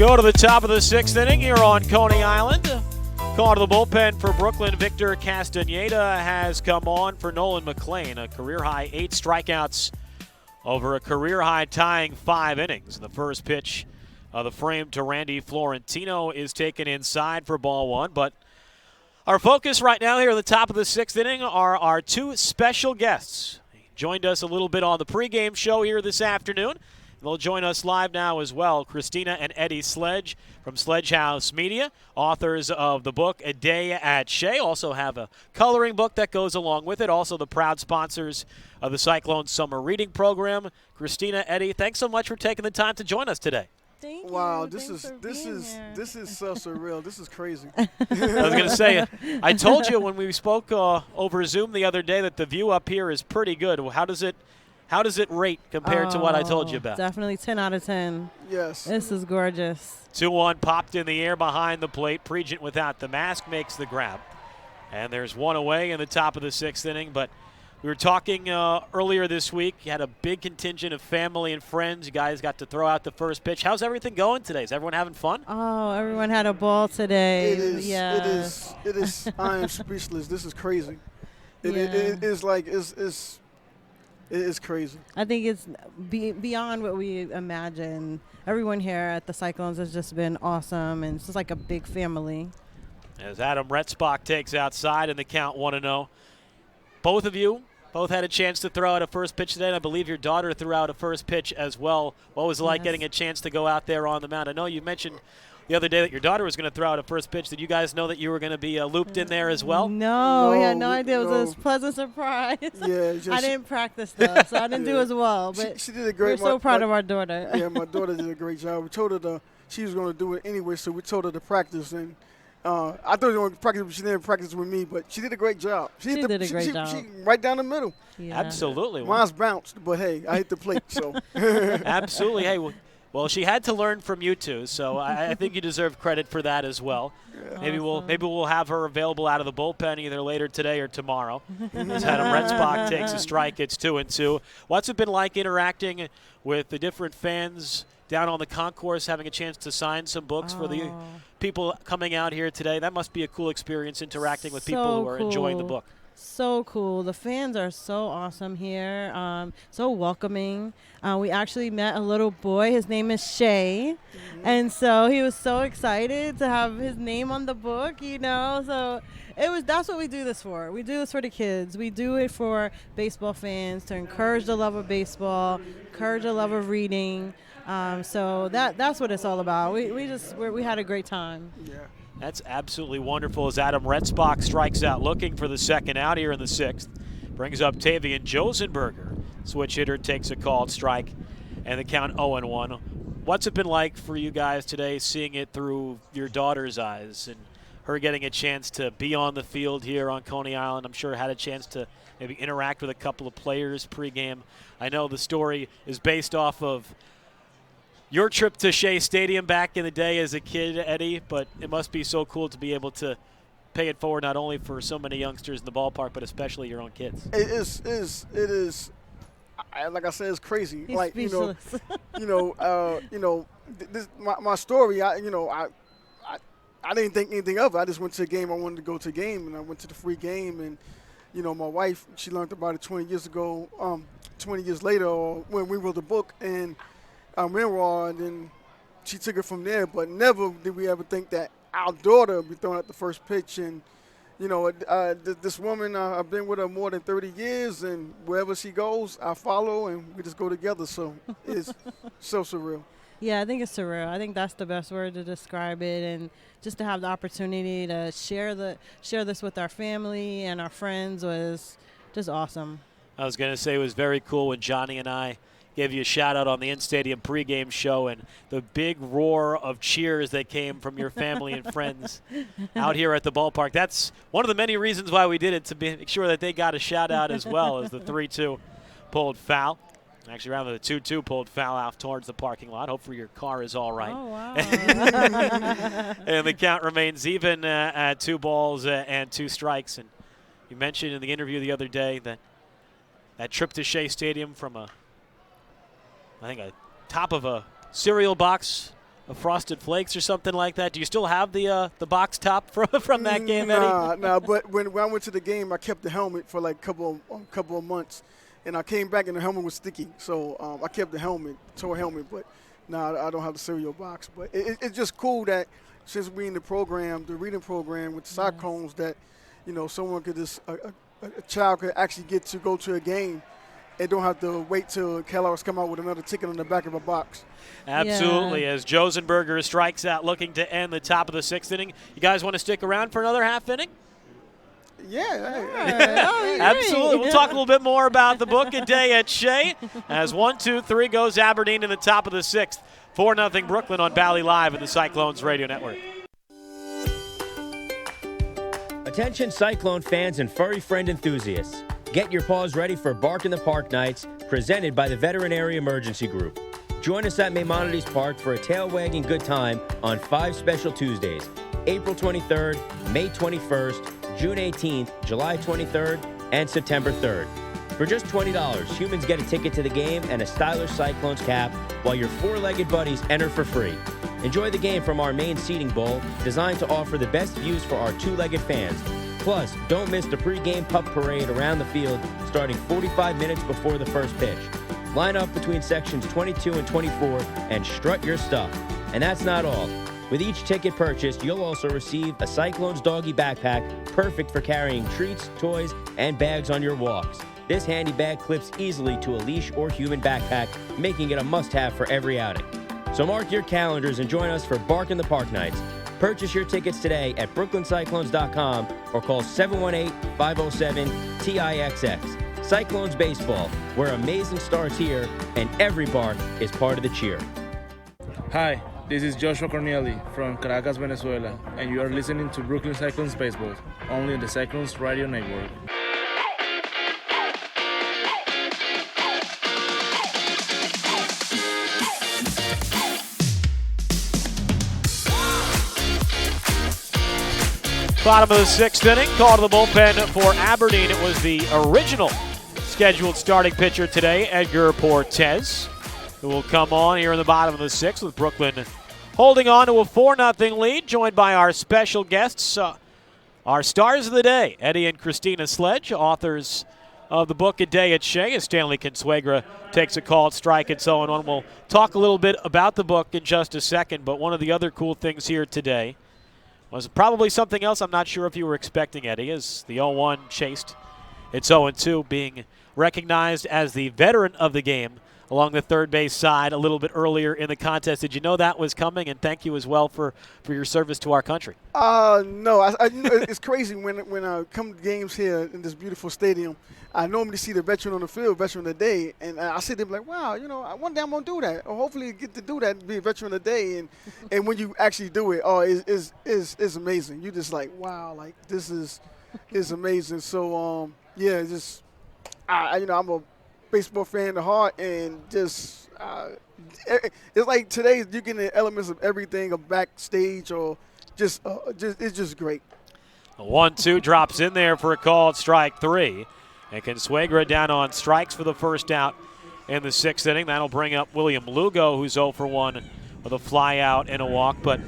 Go to the top of the sixth inning here on Coney Island. Call to the bullpen for Brooklyn. Victor Castaneda has come on for Nolan McLean. A career-high 8 strikeouts over a career-high tying 5 innings. The first pitch of the frame to Randy Florentino is taken inside for ball 1. But our focus right now here at the top of the sixth inning are our 2 special guests. They joined us a little bit on the pregame show here this afternoon. They'll join us live now as well. Christina and Eddie Sledge from Sledge House Media, authors of the book A Day at Shea. Also have a coloring book that goes along with it. Also the proud sponsors of the Cyclones Summer Reading Program. Christina, Eddie, thanks so much for taking the time to join us today. Thank you. Wow, this is so surreal. This is crazy. I was going to say, I told you when we spoke over Zoom the other day that the view up here is pretty good. How does it rate compared to what I told you about? Definitely 10 out of 10. Yes. This is gorgeous. 2-1 popped in the air behind the plate. Pregent without the mask makes the grab. And there's 1 away in the top of the sixth inning. But we were talking earlier this week. You had a big contingent of family and friends. You guys got to throw out the first pitch. How's everything going today? Is everyone having fun? Oh, everyone had a ball today. It is. Yes. It is. I am speechless. This is crazy. It is crazy. I think it's beyond what we imagined. Everyone here at the Cyclones has just been awesome, and it's just like a big family. As Adam Retzbach takes outside in the count 1-0. Both of you had a chance to throw out a first pitch today, and I believe your daughter threw out a first pitch as well. What was it like getting a chance to go out there on the mound? I know you mentioned the other day that your daughter was going to throw out a first pitch. Did you guys know that you were going to be looped in there as well? No, we had no idea. It was a pleasant surprise. Yeah, I didn't practice, though, so I didn't do as well. But she did a great we're so proud of our daughter. Yeah, my daughter did a great job. We told her she was going to do it anyway, so we told her to practice. And I thought she was going to practice, but she didn't practice with me. But she did a great job. She did a great job. She right down the middle. Yeah. Absolutely. Mine's bounced, but, hey, I hit the plate. So Absolutely. Hey, well, she had to learn from you two, so I think you deserve credit for that as well. Yeah. Maybe we'll have her available out of the bullpen either later today or tomorrow. As Adam Retzbach takes a strike, it's 2-2. What's it been like interacting with the different fans down on the concourse, having a chance to sign some books for the people coming out here today? That must be a cool experience interacting with people who are enjoying the book. So cool. The fans are so awesome here, so welcoming. We actually met a little boy. His name is Shea. And so he was so excited to have his name on the book, So that's what we do this for. We do this for the kids. We do it for baseball fans to encourage the love of baseball, encourage the love of reading. So that's what it's all about. We had a great time. Yeah. That's absolutely wonderful as Adam Retzbach strikes out looking for the second out here in the sixth. Brings up Tavian Josenberger. Switch hitter takes a called strike and the count 0-1. What's it been like for you guys today seeing it through your daughter's eyes and her getting a chance to be on the field here on Coney Island? I'm sure had a chance to maybe interact with a couple of players pregame. I know the story is based off of your trip to Shea Stadium back in the day as a kid, Eddie, but it must be so cool to be able to pay it forward not only for so many youngsters in the ballpark, but especially your own kids. It is. Like I said, it's crazy. He's like speechless. This my story. I didn't think anything of it. I just went to a game. I wanted to go to a game, and I went to the free game. And my wife, she learned about it 20 years ago. 20 years later, when we wrote the book, and and then she took it from there. But never did we ever think that our daughter would be throwing out the first pitch. And, this woman, I've been with her more than 30 years, and wherever she goes, I follow, and we just go together. So it's so surreal. Yeah, I think it's surreal. I think that's the best word to describe it, and just to have the opportunity to share this with our family and our friends was just awesome. I was going to say it was very cool when Johnny and I gave you a shout-out on the in-stadium pregame show and the big roar of cheers that came from your family and friends out here at the ballpark. That's one of the many reasons why we did it, to make sure that they got a shout-out as well as the 3-2 pulled foul. Actually, rather the 2-2 pulled foul out towards the parking lot. Hopefully your car is all right. Oh, wow. And the count remains even at 2 balls and 2 strikes. And you mentioned in the interview the other day that trip to Shea Stadium from a top of a cereal box Frosted Flakes or something like that. Do you still have the box top from that game, Eddie? Nah. But when I went to the game, I kept the helmet for like a couple of months, and I came back and the helmet was sticky. So I kept the helmet, tore helmet. But I don't have the cereal box. But it's just cool that since we in the program, the reading program with the Cyclones, that someone could a child could actually get to go to a game and don't have to wait till Kellogg's come out with another ticket on the back of a box. Absolutely. As Josenberger strikes out looking to end the top of the 6th inning. You guys want to stick around for another half inning? Yeah. Absolutely. We'll talk a little bit more about the book a day at Shea as 1-2-3 goes Aberdeen in the top of the 6th. 4-0 Brooklyn on Bally Live and the Cyclones Radio Network. Attention Cyclone fans and furry friend enthusiasts. Get your paws ready for Bark in the Park nights presented by the Veterinary Emergency Group. Join us at Maimonides Park for a tail-wagging good time on 5 special Tuesdays, April 23rd, May 21st, June 18th, July 23rd, and September 3rd. For just $20, humans get a ticket to the game and a stylish Cyclones cap, while your 4-legged buddies enter for free. Enjoy the game from our main seating bowl, designed to offer the best views for our 2-legged fans. Plus, don't miss the pre-game pup parade around the field starting 45 minutes before the first pitch. Line up between sections 22 and 24 and strut your stuff. And that's not all. With each ticket purchased, you'll also receive a Cyclones doggy backpack, perfect for carrying treats, toys, and bags on your walks. This handy bag clips easily to a leash or human backpack, making it a must-have for every outing. So mark your calendars and join us for Bark in the Park nights. Purchase your tickets today at brooklyncyclones.com or call 718-507-TIXX. Cyclones Baseball, where amazing starts here and every bark is part of the cheer. Hi, this is Joshua Corneli from Caracas, Venezuela, and you are listening to Brooklyn Cyclones Baseball, only on the Cyclones Radio Network. Bottom of the 6th inning, call to the bullpen for Aberdeen. It was the original scheduled starting pitcher today, Edgar Portez, who will come on here in the bottom of the 6th with Brooklyn holding on to a 4-0 lead, joined by our special guests, our stars of the day, Eddie and Christina Sledge, authors of the book A Day at Shea, as Stanley Consuegra takes a called strike and so on. We'll talk a little bit about the book in just a second, but one of the other cool things here today was probably something else I'm not sure if you were expecting, Eddie, is the 0-1 chased. It's 0-2, being recognized as the veteran of the game along the third base side a little bit earlier in the contest. Did you know that was coming? And thank you as well for your service to our country. No, it's crazy when I come to games here in this beautiful stadium. I normally see the veteran on the field, veteran of the day, and I sit there like, wow, one day I'm going to do that, or hopefully get to do that and be a veteran of the day. And when you actually do it, it's amazing. You just like, wow, like this is amazing. So, I'm a baseball fan at heart, and just it's like today you get the elements of everything, of backstage, or just it's just great. A 1-2 drops in there for a called strike 3. And Consuegra down on strikes for the first out in the 6th inning. That'll bring up William Lugo, who's 0 for 1 with a fly out and a walk. But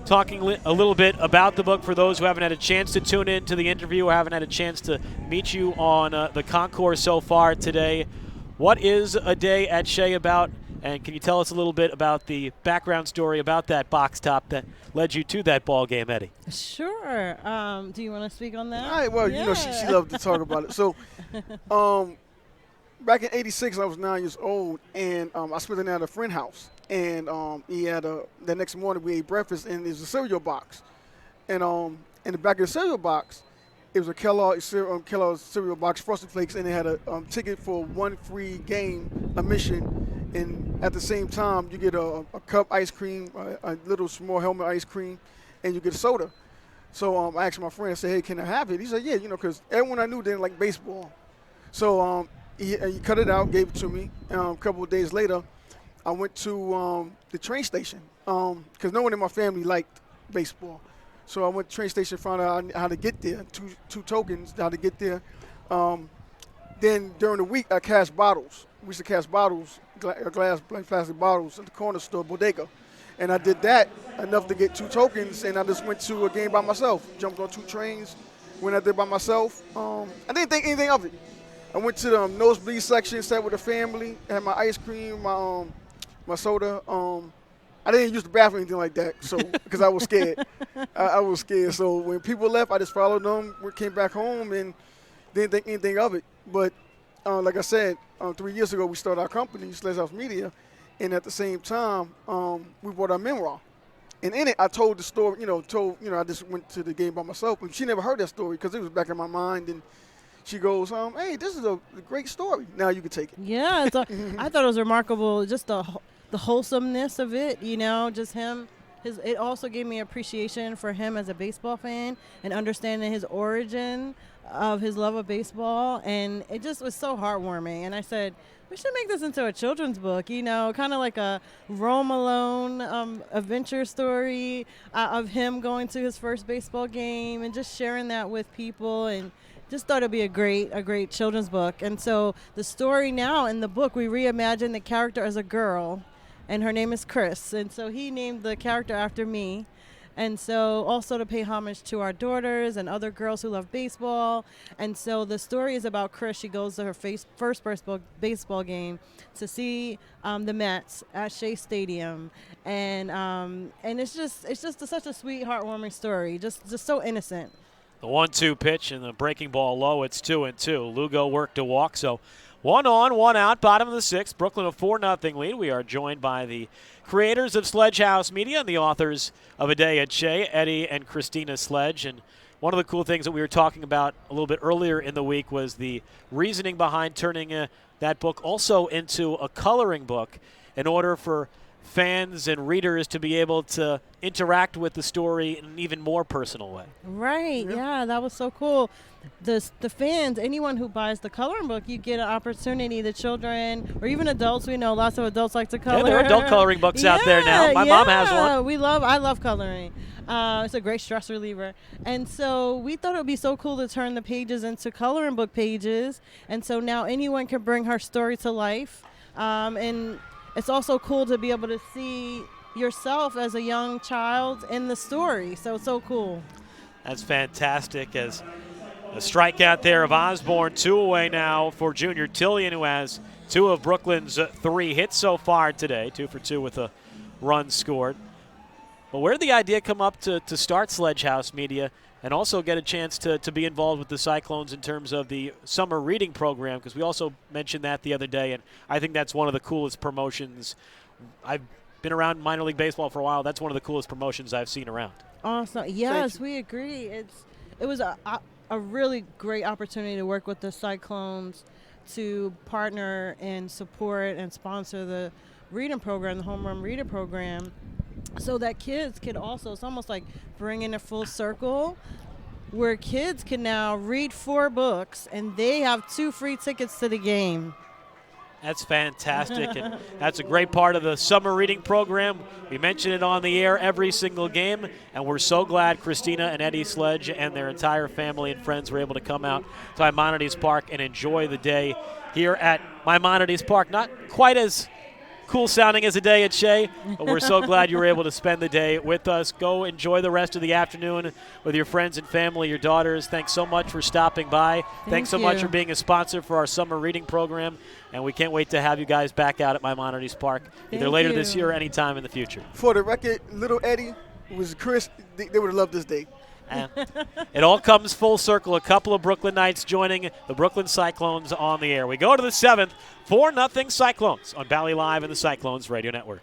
talking a little bit about the book for those who haven't had a chance to tune in to the interview or haven't had a chance to meet you on the concourse so far today, what is A Day at Shea about? And can you tell us a little bit about the background story about that box top that led you to that ball game, Eddie? Sure. Do you want to speak on that? All right, well, she loved to talk about it. So back in '86, I was 9 years old, and I spent the night at a friend's house. And he had the next morning we ate breakfast, and there's a cereal box. And in the back of the cereal box, it was a Kellogg's cereal box, Frosted Flakes, and it had a ticket for 1 free game admission. And at the same time, you get a cup ice cream, a little small helmet ice cream, and you get a soda. So I asked my friend, I said, hey, can I have it? He said, yeah, because everyone I knew didn't like baseball. So he cut it out, gave it to me. A couple of days later, I went to the train station because no one in my family liked baseball. So I went to the train station, found out how to get there, two tokens, how to get there. Then during the week, I cashed bottles. We used to cash bottles, glass plastic bottles at the corner store, Bodega. And I did that enough to get 2 tokens, and I just went to a game by myself. Jumped on 2 trains, went out there by myself. I didn't think anything of it. I went to the nosebleed section, sat with the family, had my ice cream, my soda. I didn't use the bathroom or anything like that, so because I was scared. I was scared. So when people left, I just followed them. We came back home and didn't think anything of it. But like I said, 3 years ago we started our company, Sledge Media, and at the same time we bought our memoir. And in it, I told the story. I just went to the game by myself, and she never heard that story because it was back in my mind. And she goes, "Hey, this is a great story. Now you can take it." Yeah, I thought it was remarkable, just the wholesomeness of it, just him. It also gave me appreciation for him as a baseball fan and understanding his origin of his love of baseball, and it just was so heartwarming. And I said, we should make this into a children's book, kind of like a Roam Alone adventure story of him going to his first baseball game and just sharing that with people, and just thought it'd be a great children's book. And so the story now in the book, we reimagined the character as a girl, and her name is Chris. And so he named the character after me. And so also to pay homage to our daughters and other girls who love baseball. And so the story is about Chris. She goes to her first baseball game to see the Mets at Shea Stadium. And it's just such a sweet, heartwarming story. Just so innocent. The 1-2 pitch and the breaking ball low. It's 2-2. Lugo worked to walk. So 1 on, 1 out, bottom of the 6th. Brooklyn a 4-0 lead. We are joined by the creators of Sledge Media and the authors of A Day at Shea, Eddie and Christina Sledge. And one of the cool things that we were talking about a little bit earlier in the week was the reasoning behind turning that book also into a coloring book in order for fans and readers to be able to interact with the story in an even more personal way. Right, yeah, that was so cool. The fans, anyone who buys the coloring book, you get an opportunity, the children, or even adults, we know lots of adults like to color. Yeah, there are adult coloring books out there now. My mom has one. I love coloring. It's a great stress reliever. And so we thought it would be so cool to turn the pages into coloring book pages. And so now anyone can bring her story to life. And it's also cool to be able to see yourself as a young child in the story. So cool. That's fantastic. As a strikeout there of Osborne, 2 away now for Junior Tillian, who has 2 of Brooklyn's 3 hits so far today, 2 for 2 with a run scored. But where did the idea come up to start Sledge Media and also get a chance to be involved with the Cyclones in terms of the summer reading program? Because we also mentioned that the other day, and I think that's one of the coolest promotions. I've been around minor league baseball for a while. That's one of the coolest promotions I've seen around. Awesome. Yes, we agree. It was a really great opportunity to work with the Cyclones to partner and support and sponsor the reading program, the home run reader program, so that kids could also, it's almost like bringing it full circle, where kids can now read 4 books and they have 2 free tickets to the game. That's fantastic, and that's a great part of the summer reading program. We mention it on the air every single game, and we're so glad Christina and Eddie Sledge and their entire family and friends were able to come out to Maimonides Park and enjoy the day here at Maimonides Park. Not quite as cool sounding as A Day at Shea, but we're so glad you were able to spend the day with us. Go enjoy the rest of the afternoon with your friends and family, your daughters. Thanks so much for stopping by. Thanks so much for being a sponsor for our summer reading program, and we can't wait to have you guys back out at Maimonides Park either later this year or anytime in the future. For the record, little Eddie was Chris. They would have loved this day. And it all comes full circle. A couple of Brooklyn Knights joining the Brooklyn Cyclones on the air. We go to the 7th, 4-0 Cyclones on Valley Live and the Cyclones Radio Network.